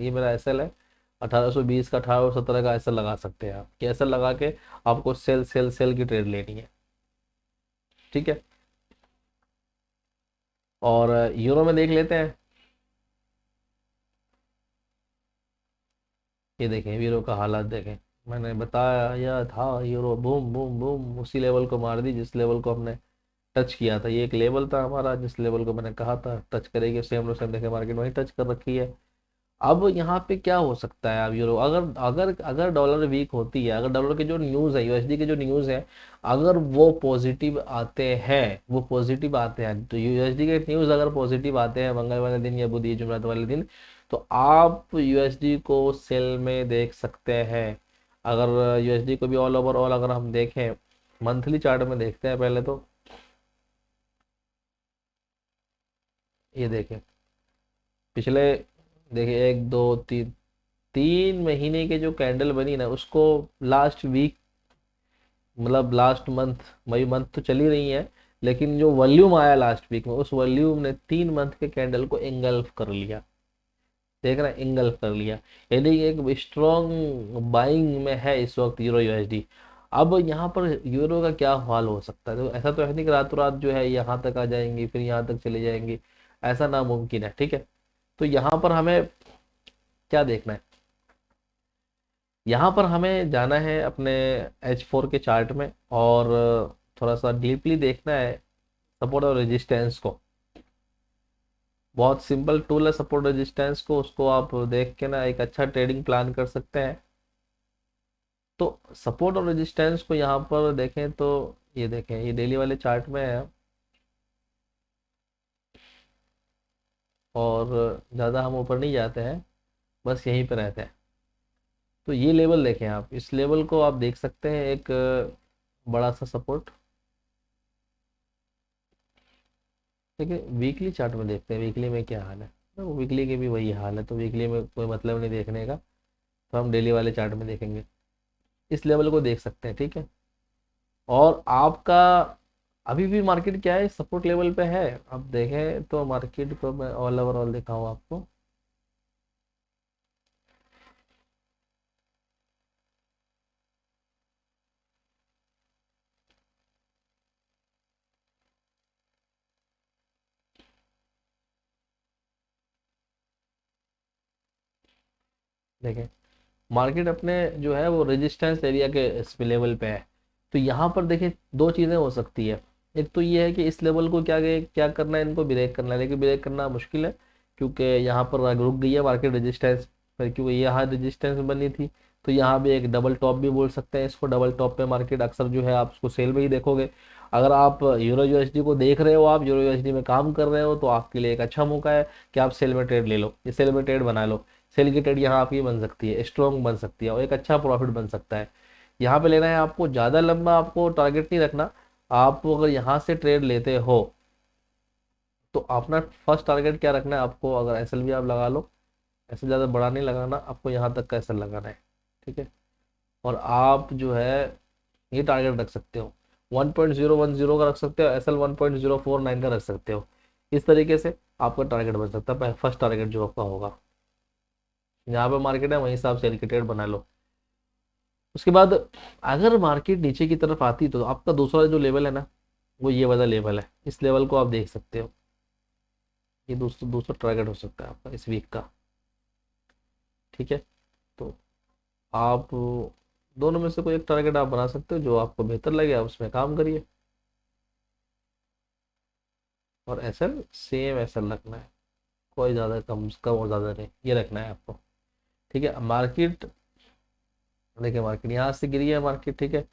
ये मेरा एसएल है, 1820 का 1817 का एसएल लगा सकते हैं आप, कि एसएल लगा के आपको सेल सेल सेल की ट्रेड लेनी है। ठीक है, और यूरो में देख लेते हैं। ये देखें यूरो का हालात देखें, मैंने बताया या था यूरो बूम बूम बूम उसी लेवल को मार दी जिस लेवल को हमने टच किया था। ये एक लेवल था हमारा, जिस लेवल को मैंने कहा था टच करेगी, सेम टू सेम देखे मार्केट वही टच कर रखी है। अब यहाँ पे क्या हो सकता है, अब यूरो अगर अगर अगर डॉलर वीक होती है, अगर डॉलर के जो न्यूज़ है, यूएसडी के जो न्यूज़ है, अगर वो पॉजिटिव आते हैं, वो पॉजिटिव आते हैं, तो यूएसडी के न्यूज़ अगर पॉजिटिव आते हैं मंगल वाले दिन या बुध या जुमेरात वाले दिन, तो आप यूएसडी को सेल में देख सकते हैं। अगर यूएसडी को भी ऑल ओवर ऑल अगर हम देखें, मंथली चार्ट में देखते हैं पहले तो। ये देखें पिछले, देखिए 1 2 3 3 महीने के जो कैंडल बनी ना, उसको लास्ट वीक, मतलब लास्ट मंथ, मई मंथ तो चली रही है, लेकिन जो वॉल्यूम आया लास्ट वीक में, उस वॉल्यूम ने 3 मंथ के कैंडल को एंगल्फ कर लिया। देख रहे हैं, एंगल्फ कर लिया, यानी एक स्ट्रॉन्ग बाइंग में है इस वक्त यूरो यूएसडी। अब यहाँ पर यूरो का क्या हाल हो सकता है, तो ऐसा तो है नहीं कि रातों रात जो है यहाँ तक आ जाएंगी फिर यहाँ तक चले जाएंगी, ऐसा नामुमकिन है। ठीक है, तो यहाँ पर हमें क्या देखना है, यहाँ पर हमें जाना है अपने H4 के चार्ट में, और थोड़ा सा डीपली देखना है सपोर्ट और रेजिस्टेंस को। बहुत सिंपल टूल है सपोर्ट रेजिस्टेंस को, उसको आप देख के ना एक अच्छा ट्रेडिंग प्लान कर सकते हैं। तो सपोर्ट और रेजिस्टेंस को यहाँ पर देखें तो, ये देखें ये डेली वाले चार्ट में है, और ज़्यादा हम ऊपर नहीं जाते हैं, बस यहीं पर रहते हैं। तो ये लेवल देखें आप, इस लेवल को आप देख सकते हैं एक बड़ा सा सपोर्ट। ठीक है, वीकली चार्ट में देखते हैं वीकली में क्या हाल है, तो वीकली के भी वही हाल है, तो वीकली में कोई मतलब नहीं देखने का, तो हम डेली वाले चार्ट में देखेंगे। इस लेवल को देख सकते हैं। ठीक है, और आपका अभी भी मार्केट क्या है, सपोर्ट लेवल पे है। अब देखें तो मार्केट को मैं ऑल ओवर ऑल दिखाऊँ आपको। देखें मार्केट अपने जो है वो रेजिस्टेंस एरिया के इस लेवल पे है। तो यहाँ पर देखिए दो चीज़ें हो सकती है, एक तो ये है कि इस लेवल को क्या क्या करना है, इनको ब्रेक करना है, लेकिन ब्रेक करना मुश्किल है, क्योंकि यहाँ पर रुक गई है मार्केट रेजिस्टेंस पर, क्योंकि यहाँ रेजिस्टेंस बनी थी। तो यहाँ भी एक डबल टॉप भी बोल सकते हैं इसको, डबल टॉप पे मार्केट अक्सर जो है आप उसको सेल में ही देखोगे। अगर आप यूरो यूएसडी को देख रहे हो, आप यूरो यूएसडी में काम कर रहे हो, तो आपके लिए एक अच्छा मौका है कि आप सेल में ट्रेड ले लो, ये सेल में ट्रेड बना लो। सेल की ट्रेड यहाँ आपकी बन सकती है, स्ट्रॉन्ग बन सकती है, और एक अच्छा प्रॉफिट बन सकता है। यहाँ पे लेना है आपको, ज़्यादा लंबा आपको टारगेट नहीं रखना। आप अगर यहाँ से ट्रेड लेते हो, तो अपना फर्स्ट टारगेट क्या रखना है आपको, अगर एसएल भी आप लगा लो, ऐसे ज़्यादा बड़ा नहीं लगाना आपको, यहाँ तक का एसएल लगाना है। ठीक है, और आप जो है ये टारगेट रख सकते हो, 1.010 का रख सकते हो, एसएल 1.049 का रख सकते हो। इस तरीके से आपका टारगेट बन सकता है, फर्स्ट टारगेट जो आपका होगा। जहाँ पे मार्केट है वहीं से आप सेल की ट्रेड बना लो। उसके बाद अगर मार्केट नीचे की तरफ आती, तो आपका दूसरा जो लेवल है ना, वो ये वाला लेवल है, इस लेवल को आप देख सकते हो। ये दूसरा दूसरा टारगेट हो सकता है आपका इस वीक का। ठीक है, तो आप दोनों में से कोई एक टारगेट आप बना सकते हो, जो आपको बेहतर लगे आप उसमें काम करिए। और एसएल सेम एसएल रखना है, कोई ज़्यादा कम कम और ज़्यादा नहीं, ये रखना है आपको। ठीक है, मार्केट देखिए मार्केट यहाँ से गिरी है मार्केट। ठीक है,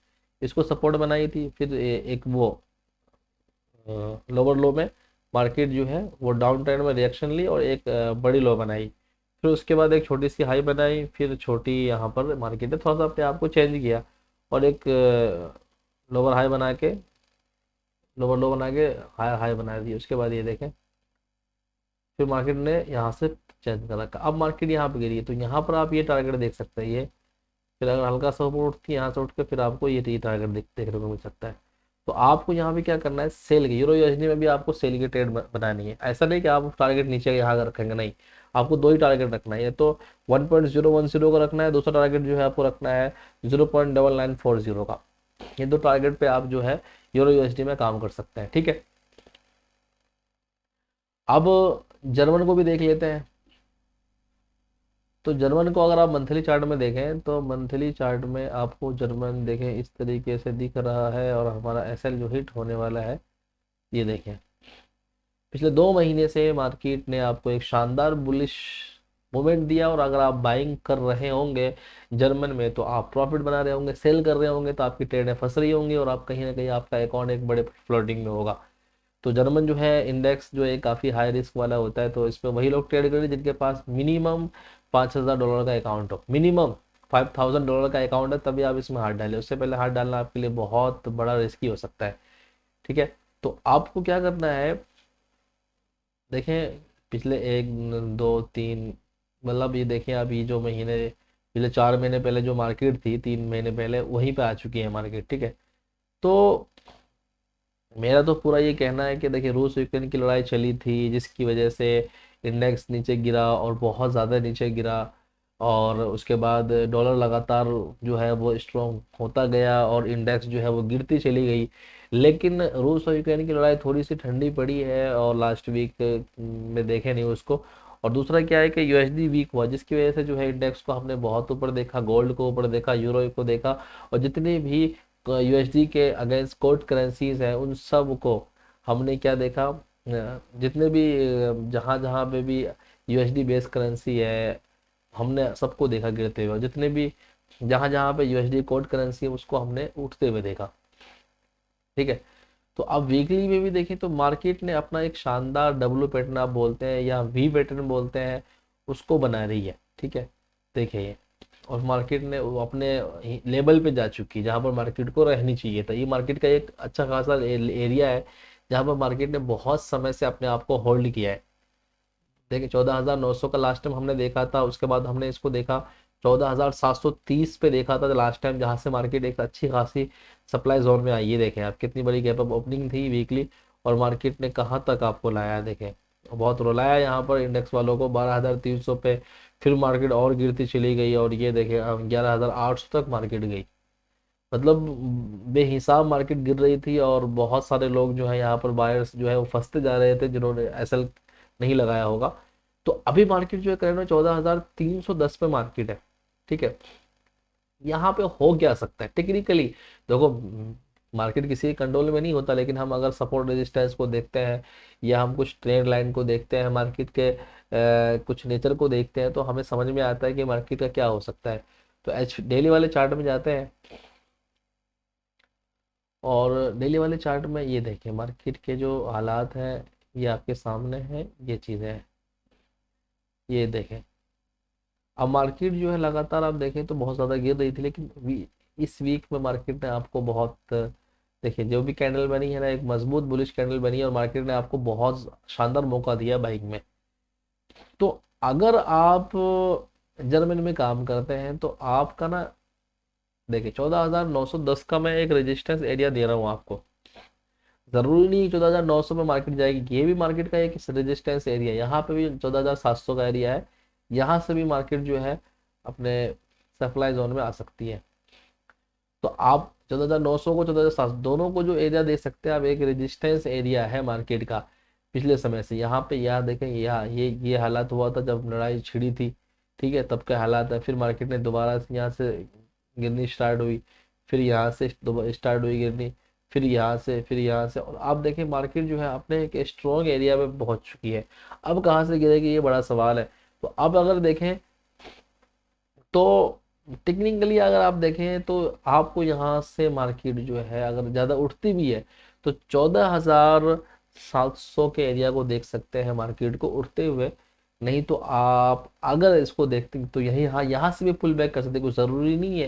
इसको सपोर्ट बनाई थी, फिर एक वो लोअर लो में मार्केट जो है वो डाउन ट्रेंड में रिएक्शन ली, और एक बड़ी लो बनाई। फिर उसके बाद एक छोटी सी हाई बनाई, फिर छोटी यहाँ पर मार्केट ने थोड़ा सा अपने आप को चेंज किया, और एक लोअर हाई बना के, लोअर लो बना के हाई हाई बना दी। उसके बाद ये देखें फिर मार्केट ने यहाँ से चेंज कर रखा, अब मार्केट यहाँ पे गिरी है, तो यहाँ पर आप ये टारगेट देख सकते हैं। ये फिर अगर हल्का सा ऊपर उठती है यहाँ से उठ के, फिर आपको ये टारगेट देखने को मिल सकता है। तो आपको यहाँ पे क्या करना है, सेल की यूरो यूएसडी में भी आपको सेल की ट्रेड बनानी है। ऐसा नहीं कि आप टारगेट नीचे यहाँ रखेंगे, नहीं, आपको दो ही टारगेट रखना है। ये तो 1.010 का रखना है, दूसरा टारगेट जो है आपको रखना है 0.9940 का। ये दो टारगेट पे आप जो है यूरो यूएसडी में काम कर सकते हैं, ठीक है। अब जर्मन को भी देख लेते हैं। तो जर्मन को अगर आप मंथली चार्ट में देखें तो मंथली चार्ट में आपको जर्मन देखें इस तरीके से दिख रहा है, और हमारा एसएल जो हिट होने वाला है, ये देखें पिछले 2 महीने से मार्केट ने आपको एक शानदार बुलिश मोमेंट दिया, और अगर आप बाइंग कर रहे होंगे जर्मन में तो आप प्रॉफिट बना रहे होंगे, सेल कर रहे होंगे तो आपकी ट्रेडें फंस रही होंगी, और आप कहीं ना कहीं आपका अकाउंट एक बड़े फ्लोटिंग में होगा। तो जर्मन जो है इंडेक्स जो है काफ़ी हाई रिस्क वाला होता है, तो इसमें वही लोग ट्रेड करें जिनके पास मिनिमम $5,000 का अकाउंट हो, मिनिमम $5,000 का अकाउंट है, तभी आप इसमें हाथ डालें। उससे पहले हाथ डालना आपके लिए बहुत बड़ा रिस्की हो सकता है, ठीक है। तो आपको क्या करना है, देखें पिछले 1 2 3, मतलब ये देखें अभी जो महीने, पिछले 4 महीने पहले जो मार्केट थी, 3 महीने पहले वहीं पे आ चुकी है मार्केट, ठीक है। तो मेरा तो पूरा ये कहना है कि देखिए रूस यूक्रेन की लड़ाई चली थी जिसकी वजह से इंडेक्स नीचे गिरा, और बहुत ज़्यादा नीचे गिरा, और उसके बाद डॉलर लगातार जो है वो स्ट्रॉन्ग होता गया, और इंडेक्स जो है वो गिरती चली गई। लेकिन रूस और यूक्रेन की लड़ाई थोड़ी सी ठंडी पड़ी है, और लास्ट वीक में देखे नहीं उसको। और दूसरा क्या है कि यूएसडी वीक हुआ, जिसकी वजह से जो है इंडेक्स को हमने बहुत ऊपर देखा, गोल्ड को ऊपर देखा, यूरो को देखा, और जितने भी यूएसडी के अगेंस्ट कोर्ट करेंसीज हैं उन सब को हमने क्या देखा, जितने भी जहाँ जहाँ पे भी यूएसडी बेस करेंसी है हमने सबको देखा गिरते हुए, जितने भी जहाँ जहाँ पे यूएसडी कोर्ट करेंसी है उसको हमने उठते हुए देखा, ठीक है। तो अब वीकली में भी देखें तो मार्केट ने अपना एक शानदार डब्ल्यू पैटर्न आप बोलते हैं या वी पैटर्न बोलते हैं, उसको बना रही है, ठीक है। देखिए ये, और मार्केट ने वो अपने लेवल पे जा चुकी है जहाँ पर मार्केट को रहनी चाहिए था। ये मार्केट का एक अच्छा खासा एरिया है जहाँ पर मार्केट ने बहुत समय से अपने आप को होल्ड किया है। देखिए 14,900 का लास्ट टाइम हमने देखा था, उसके बाद हमने इसको देखा 14,730 पे देखा था लास्ट टाइम, जहाँ से मार्केट एक अच्छी खासी सप्लाई जोन में आई। ये देखें आप कितनी बड़ी गैप अप ओपनिंग थी वीकली, और मार्केट ने कहाँ तक आपको लाया, देखें बहुत रुलाया यहाँ पर इंडेक्स वालों को 12,300 पे, फिर मार्केट और गिरती चली गई, और ये देखें अब 11,800 तक मार्केट गई। मतलब बेहिसाब मार्केट गिर रही थी, और बहुत सारे लोग जो है यहाँ पर बायर्स जो है वो फंसते जा रहे थे जिन्होंने एसएल नहीं लगाया होगा। तो अभी मार्केट जो है करेंट 14,310 पे मार्केट है, ठीक है। यहाँ पे हो क्या सकता है टेक्निकली, देखो मार्केट किसी कंट्रोल में नहीं होता, लेकिन हम अगर सपोर्ट रेजिस्टेंस को देखते हैं या हम कुछ ट्रेंड लाइन को देखते हैं, मार्केट के कुछ नेचर को देखते हैं, तो हमें समझ में आता है कि मार्केट का क्या हो सकता है। तो एच डेली वाले चार्ट में जाते हैं, और डेली वाले चार्ट में ये देखें मार्केट के जो हालात हैं, ये आपके सामने हैं, ये चीज़ें हैं, ये देखें। अब मार्केट जो है लगातार आप देखें तो बहुत ज़्यादा गिर रही थी, लेकिन इस वीक में मार्केट ने आपको बहुत, देखिए जो भी कैंडल बनी है ना, एक मजबूत बुलिश कैंडल बनी है, और मार्केट ने आपको बहुत शानदार मौका दिया बाइंग में। तो अगर आप जर्मनी में काम करते हैं तो आपका ना, देखिए 14,910 का मैं एक रेजिस्टेंस एरिया दे रहा हूँ आपको। जरूरी नहीं 14,900 में मार्केट जाएगी, ये भी मार्केट का एक रेजिस्टेंस एरिया है। यहाँ पे भी 14,700 का एरिया है, यहाँ से भी मार्केट जो है अपने सप्लाई जोन में आ सकती है। तो आप 14,900 को 14,700 दोनों को जो एरिया दे सकते हैं आप, एक रेजिस्टेंस एरिया है मार्केट का पिछले समय से। यहाँ पे यहाँ देखें, यहाँ ये हालात हुआ था जब लड़ाई छिड़ी थी, ठीक है, तब के हालात है। फिर मार्केट ने दोबारा से यहाँ से गिरनी स्टार्ट हुई, फिर यहाँ से स्टार्ट हुई गिरनी, फिर यहाँ से, फिर यहाँ से, और आप देखें मार्केट जो है अपने एक स्ट्रॉन्ग एरिया में पहुंच चुकी है। अब कहाँ से गिरेगी ये बड़ा सवाल है। तो अब अगर देखें तो टेक्निकली अगर आप देखें तो आपको यहाँ से मार्केट जो है अगर ज़्यादा उठती भी है तो 14,700 के एरिया को देख सकते हैं मार्केट को उठते हुए। नहीं तो आप अगर इसको देखते हैं तो यही यहाँ से भी पुल बैक कर सकते हैं, कुछ ज़रूरी नहीं है।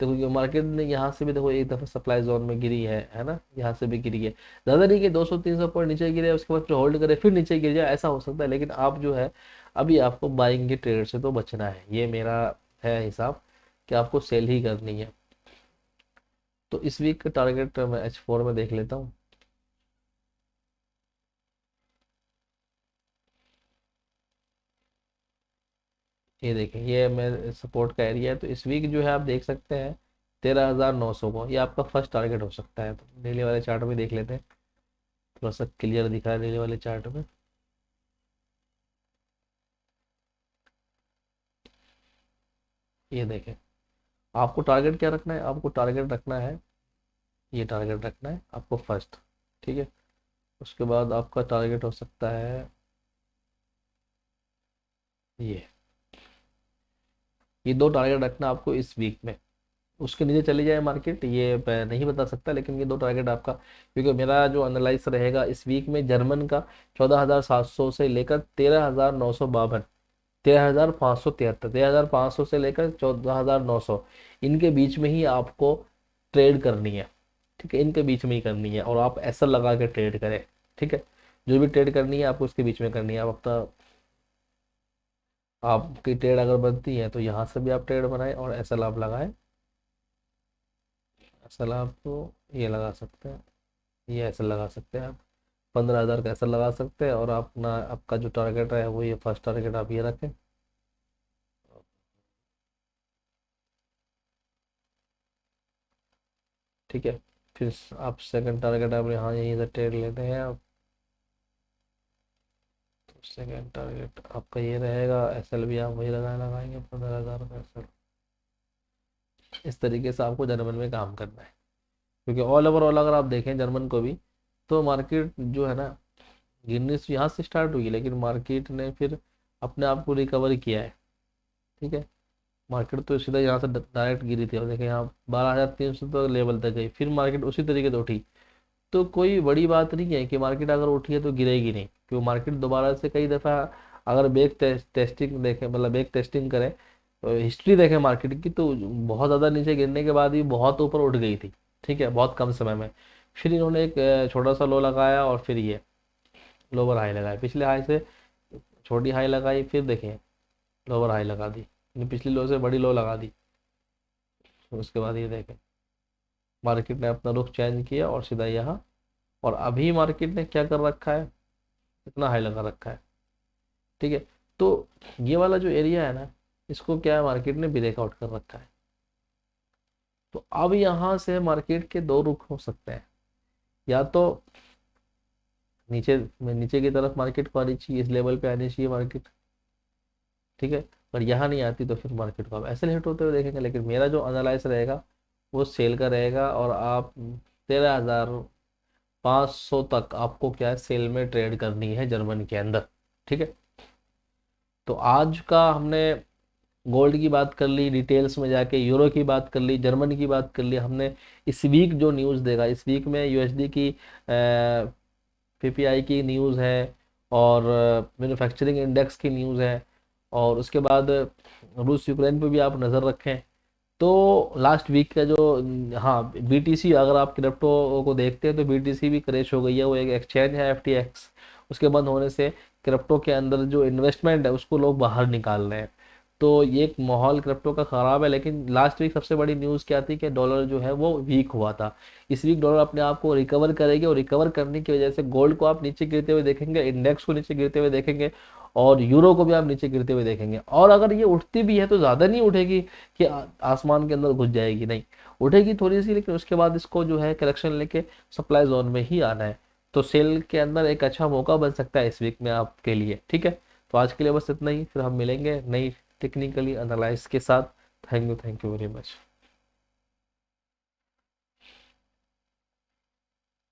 देखो ये मार्केट ने यहाँ से भी देखो एक दफ़ा सप्लाई जोन में गिरी है ना, यहाँ से भी गिरी है। ज़्यादा नहीं कि 200-300 पॉइंट नीचे गिरे उसके बाद फिर होल्ड करे फिर नीचे गिर जाए, ऐसा हो सकता है। लेकिन आप जो है अभी आपको बाइंग के ट्रेड से तो बचना है, ये मेरा है हिसाब कि आपको सेल ही करनी है। तो इस वीक का टारगेट मैं H4 में देख लेता हूँ। ये देखें, ये मैं सपोर्ट का एरिया है, तो इस वीक जो है आप देख सकते हैं 13,900 को, ये आपका फर्स्ट टारगेट हो सकता है। तो डेली वाले चार्ट में देख लेते हैं, थोड़ा सा क्लियर दिख रहा है डेली वाले चार्ट में। ये देखें, आपको टारगेट क्या रखना है, आपको टारगेट रखना है, ये टारगेट रखना है आपको फर्स्ट, ठीक है। उसके बाद आपका टारगेट हो सकता है ये दो टारगेट रखना आपको इस वीक में। उसके नीचे चली जाए मार्केट, ये मैं नहीं बता सकता, लेकिन ये दो टारगेट आपका, क्योंकि मेरा जो एनालाइज रहेगा इस वीक में जर्मन का 14,700 से लेकर 13,952, 13,573, 13,500 से लेकर 14,900, इनके बीच में ही आपको ट्रेड करनी है, ठीक है। इनके बीच में ही करनी है और आप ऐसा लगा के ट्रेड करें, ठीक है। जो भी ट्रेड करनी है आपको उसके बीच में करनी है। आप अपना, आपकी ट्रेड अगर बनती है तो यहाँ से भी आप ट्रेड बनाएं और ऐसा लाभ लगाएं। ऐसा लाभ तो ये लगा सकते हैं, ये ऐसा लगा सकते हैं आप, 15,000 का ऐसा लगा सकते हैं। और अपना आपका जो टारगेट है वो ये फर्स्ट टारगेट आप ये रखें, ठीक है। फिर आप सेकंड टारगेट आप यहाँ यहीं से ट्रेड लेते हैं आप, तो सेकंड टारगेट आपका ये रहेगा। एसएल भी आप वही लगाएंगे 15,000 का एसएल। इस तरीके से आपको जर्मन में काम करना है, क्योंकि ऑल अगर आप देखें जर्मन को भी, तो मार्केट जो है ना, गिरने से यहाँ से स्टार्ट हुई, लेकिन मार्केट ने फिर अपने आप को रिकवर किया है, ठीक है। मार्केट तो सीधा यहाँ से डायरेक्ट गिरी थी, और देखें यहाँ 12,300 तो लेवल तक गई, फिर मार्केट उसी तरीके से उठी। तो कोई बड़ी बात नहीं है कि मार्केट अगर उठी है तो गिरेगी नहीं, क्योंकि मार्केट दोबारा से कई दफ़ा, अगर टेस्टिंग देखें, मतलब बैक टेस्टिंग करें, हिस्ट्री देखें मार्केट की, तो बहुत ज़्यादा नीचे गिरने के बाद भी बहुत ऊपर उठ गई थी, ठीक है, बहुत कम समय में। फिर इन्होंने एक छोटा सा लो लगाया और फिर ये लोअर हाई लगाया, पिछले हाई से छोटी हाई लगाई, फिर देखें लोअर हाई लगा दी, पिछली लो से बड़ी लो लगा दी। उसके बाद ये देखें मार्केट ने अपना रुख चेंज किया और सीधा यहाँ, और अभी मार्केट ने क्या कर रखा है, इतना हाई लगा रखा है, ठीक है। तो ये वाला जो एरिया है ना, इसको क्या है, मार्केट ने ब्रेकआउट कर रखा है। तो अब यहाँ से मार्केट के दो रुख हो सकते हैं, या तो नीचे नीचे की तरफ मार्केट को आनी चाहिए, इस लेवल पे आनी चाहिए मार्केट, ठीक है। पर यहाँ नहीं आती तो फिर मार्केट को आप ऐसे लेट होते हुए देखेंगे, लेकिन मेरा जो एनालाइज रहेगा वो सेल का रहेगा। और आप 13,500 तक आपको क्या है, सेल में ट्रेड करनी है जर्मन के अंदर, ठीक है। तो आज का हमने गोल्ड की बात कर ली, डिटेल्स में जाके यूरो की बात कर ली, जर्मन की बात कर ली हमने। इस वीक जो न्यूज़ देगा, इस वीक में यूएसडी की पीपीआई की न्यूज़ है, और मैन्युफैक्चरिंग इंडेक्स की न्यूज़ है, और उसके बाद रूस यूक्रेन पे भी आप नज़र रखें। तो लास्ट वीक का जो, हाँ, बीटीसी, अगर आप क्रिप्टो को देखते हैं तो बीटीसी भी क्रैश हो गई है। वो एक एक्सचेंज है एफटीएक्स, उसके बंद होने से क्रिप्टो के अंदर जो इन्वेस्टमेंट है उसको लोग बाहर निकाल रहे हैं। तो ये एक माहौल क्रिप्टो का ख़राब है। लेकिन लास्ट वीक सबसे बड़ी न्यूज़ क्या थी कि डॉलर जो है वो वीक हुआ था। इस वीक डॉलर अपने आप को रिकवर करेगी, और रिकवर करने की वजह से गोल्ड को आप नीचे गिरते हुए देखेंगे, इंडेक्स को नीचे गिरते हुए देखेंगे, और यूरो को भी आप नीचे गिरते हुए देखेंगे। और अगर ये उठती भी है तो ज़्यादा नहीं उठेगी कि आसमान के अंदर घुस जाएगी, नहीं, उठेगी थोड़ी सी, लेकिन उसके बाद इसको जो है करेक्शन लेके सप्लाई जोन में ही आना है। तो सेल के अंदर एक अच्छा मौका बन सकता है इस वीक में आपके लिए, ठीक है। तो आज के लिए बस इतना ही, फिर हम मिलेंगे नई टेक्निकली एनालाइज के साथ। Thank you very much.